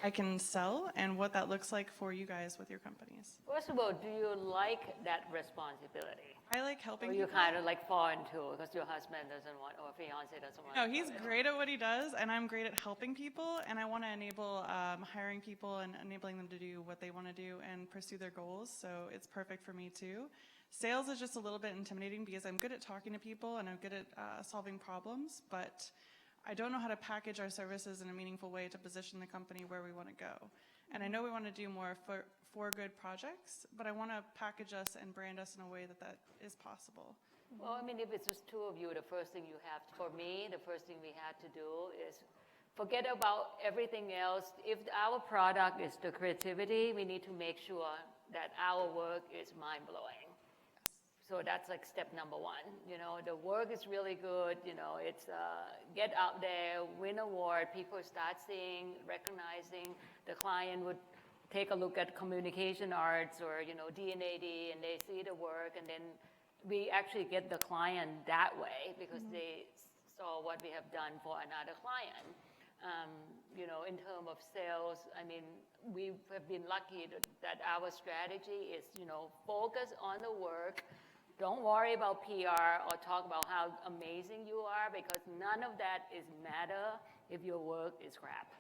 I can sell and what that looks like for you guys with your companies. First of all, do you like that responsibility? I like helping Or you people. kind of like fall into it because your husband doesn't want, or fiance doesn't want. No, he's great at what he does, and I'm great at helping people, and I want to enable hiring people and enabling them to do what they want to do and pursue their goals, so it's perfect for me too. Sales is just a little bit intimidating because I'm good at talking to people and I'm good at solving problems, but I don't know how to package our services in a meaningful way to position the company where we want to go. And I know we want to do more for good projects, but I want to package us and brand us in a way that is possible. Well, I mean, if it's just two of you, the first thing you have, for me, the first thing we had to do is forget about everything else. If our product is the creativity, we need to make sure that our work is mind-blowing. So that's like step number one. You know, the work is really good. You know, it's get out there, win award. People start seeing, recognizing. The client would take a look at communication arts or, you know, D&AD, and they see the work, and then we actually get the client that way because they saw what we have done for another client. You know, in terms of sales, I mean, we have been lucky that our strategy is, you know, focus on the work. Don't worry about PR or talk about how amazing you are, because none of that is matter if your work is crap.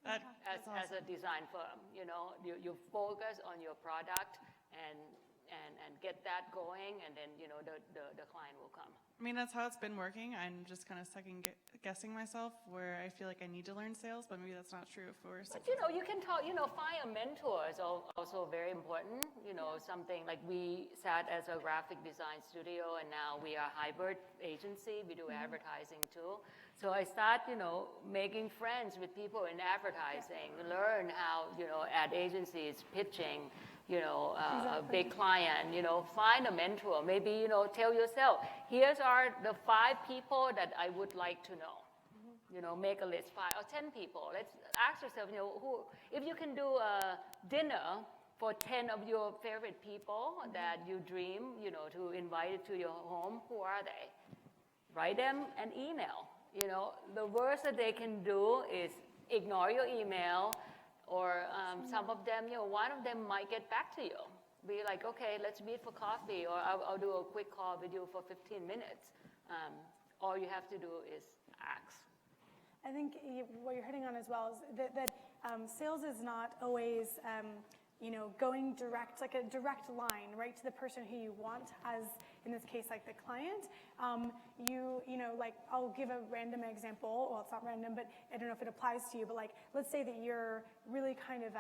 As a design firm, you know, you focus on your product and get that going, and then, you know, the client will come. I mean, that's how it's been working. I'm just kind of second-guessing myself where I feel like I need to learn sales, but maybe that's not true for But, you know, you can talk, you know, find a mentor is also very important. You know, something like we sat as a graphic design studio, and now we are a hybrid agency. We do advertising too. So I start, you know, making friends with people in advertising, learn how, you know, ad agencies pitching, you know, a big client, you know, find a mentor. Maybe, you know, tell yourself, here's the 5 people that I would like to know. You know, make a list, 5 or 10 people. Let's ask yourself, you know, if you can do a dinner for 10 of your favorite people that you dream, you know, to invite to your home, who are they? Write them an email. You know, the worst that they can do is ignore your email, or some of them, you know, one of them might get back to you. Be like, okay, let's meet for coffee, or I'll do a quick call with you for 15 minutes. All you have to do is ask. I think what you're hitting on as well is that sales is not always, you know, going direct, like a direct line right to the person who you want, as in this case, like the client. You know, like I'll give a random example. Well, it's not random, but I don't know if it applies to you. But like, let's say that you're really kind of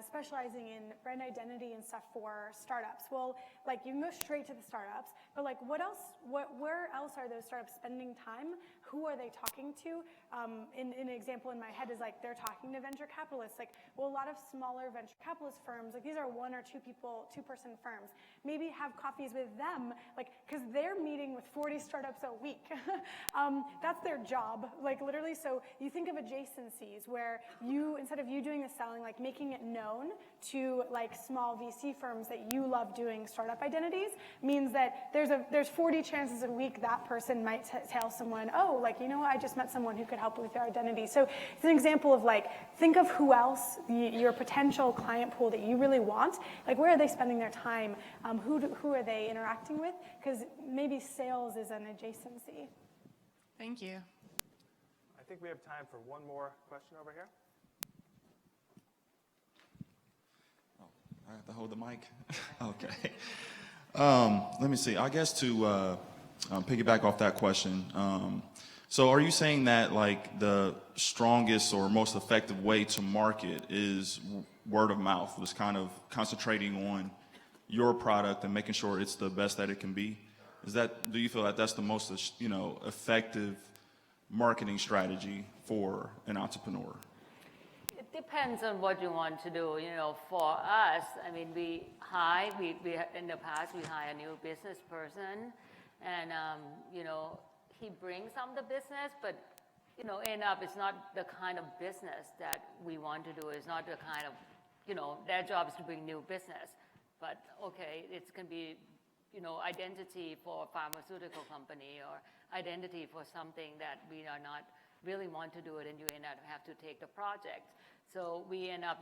specializing in brand identity and stuff for startups. Well, like you can go straight to the startups, but like what else? Where else are those startups spending time? Who are they talking to? An example in my head is like they're talking to venture capitalists. Like, well, a lot of smaller venture capitalist firms, like these are 1 or 2 people, 2-person firms. Maybe have coffees with them, like because they're meeting with 40 startups a week. That's their job, like literally. So you think of adjacencies where you, instead of you doing the selling, like making known to like small VC firms that you love doing startup identities means that there's 40 chances a week that person might tell someone, oh, like, you know what, I just met someone who could help with their identity. So it's an example of like, think of who else, your potential client pool that you really want, like where are they spending their time, who are they interacting with, because maybe sales is an adjacency. Thank you. I think we have time for one more question over here. I have to hold the mic. Okay. Let me see. I guess to piggyback off that question. So are you saying that like the strongest or most effective way to market is word of mouth, was kind of concentrating on your product and making sure it's the best that it can be? Do you feel that that's the most, effective marketing strategy for an entrepreneur? It depends on what you want to do. For us, I mean, we in the past, we hire a new business person, and, he brings some of the business, but, end up, it's not the kind of business that we want to do. It's not the kind of, their job is to bring new business. But, okay, it can be, identity for a pharmaceutical company or identity for something that we are not really want to do it, and you end up have to take the project. So we end up,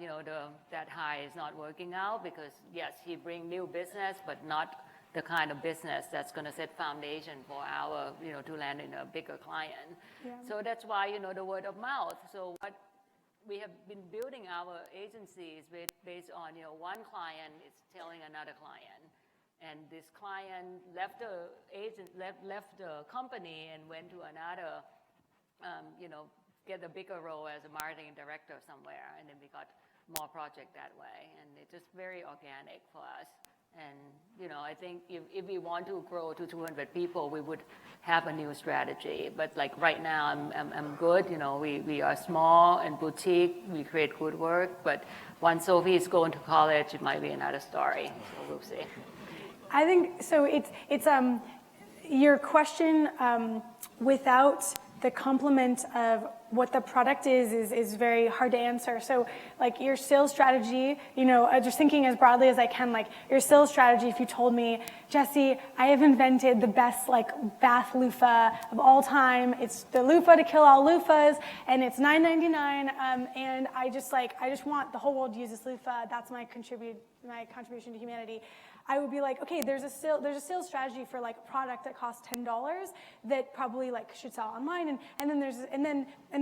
that hire is not working out because, yes, he bring new business, but not the kind of business that's going to set foundation for our, to land in a bigger client. Yeah. So that's why, the word of mouth. So what we have been building our agencies based on, one client is telling another client. And this client left the company and went to another, get a bigger role as a marketing director somewhere, and then we got more project that way, and it's just very organic for us. And I think if we want to grow to 200 people, we would have a new strategy. But like right now, I'm good. We are small and boutique. We create good work. But once Sophie is going to college, it might be another story. So we'll see. I think so. It's your question without the complement of what the product is very hard to answer. So like your sales strategy, just thinking as broadly as I can, like your sales strategy, if you told me, Jesse, I have invented the best like bath loofah of all time. It's the loofah to kill all loofahs, and it's $9.99. And I just want the whole world to use this loofah. That's my contribution to humanity. I would be like, okay, there's a sales strategy for like a product that costs $10 that probably like should sell online, and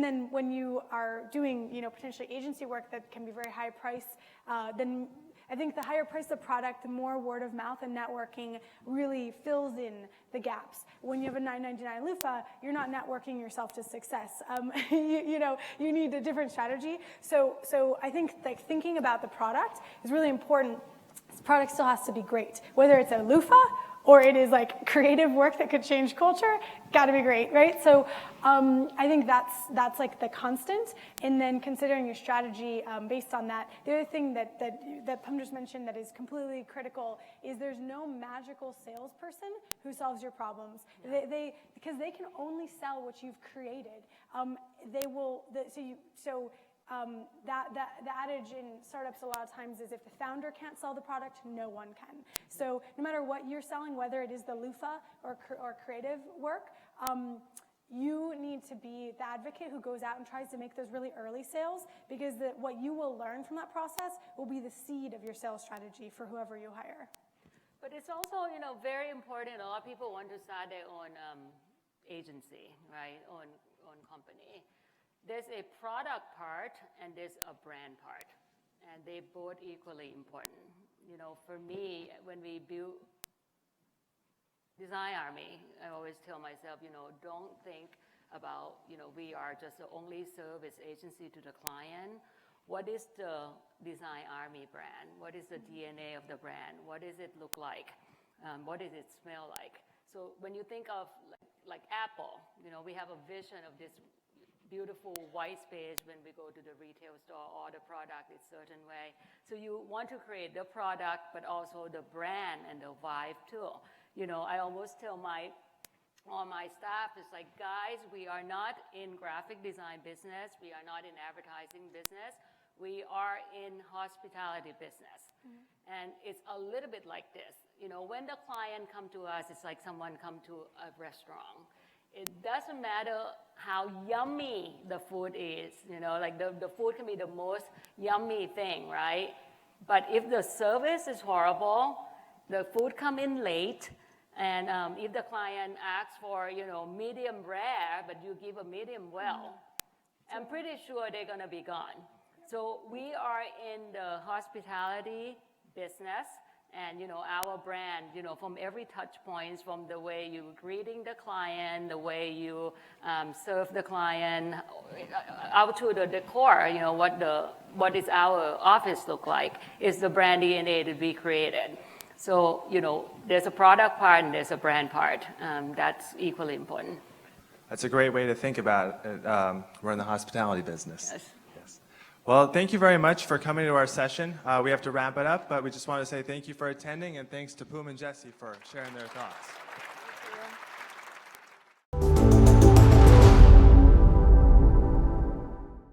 then when you are doing potentially agency work that can be very high price, then I think the higher price the product, the more word of mouth and networking really fills in the gaps. When you have a $9.99 loofah, you're not networking yourself to success. You need a different strategy. So I think like thinking about the product is really important. This product still has to be great, whether it's a loofah or it is like creative work that could change culture. Got to be great, right? So I think that's like the constant, and then considering your strategy based on that. The other thing that Pum just mentioned that is completely critical is there's no magical salesperson who solves your problems. Yeah. Because they can only sell what you've created. The adage in startups a lot of times is if the founder can't sell the product, no one can. So no matter what you're selling, whether it is the loofah or creative work, you need to be the advocate who goes out and tries to make those really early sales, because what you will learn from that process will be the seed of your sales strategy for whoever you hire. But it's also, very important. A lot of people want to start their own agency, right, own company. There's a product part and there's a brand part, and they both equally important. For me, when we build Design Army, I always tell myself, don't think about, we are just the only service agency to the client. What is the Design Army brand? What is the DNA of the brand? What does it look like? What does it smell like? So when you think of like Apple, we have a vision of this beautiful white space when we go to the retail store, or the product is a certain way. So you want to create the product, but also the brand and the vibe too. I almost tell all my staff, it's like, guys, we are not in graphic design business. We are not in advertising business. We are in hospitality business. And it's a little bit like this. You know, when the client come to us, it's like someone come to a restaurant. It doesn't matter how yummy the food is, you know, like the food can be the most yummy thing, right? But if the service is horrible, the food come in late, and if the client asks for, you know, medium rare, but you give a medium well, I'm pretty sure they're gonna be gone. So we are in the hospitality business, and you know, our brand, you know, from every touch points, from the way you greeting the client, the way you serve the client, out to the decor, you know, what is our office look like, is the brand DNA that we created. So, you know, there's a product part and there's a brand part. That's equally important. That's a great way to think about it. We're in the hospitality business. Yes. Yes. Well, thank you very much for coming to our session. We have to wrap it up, but we just want to say thank you for attending, and thanks to Pum and Jesse for sharing their thoughts.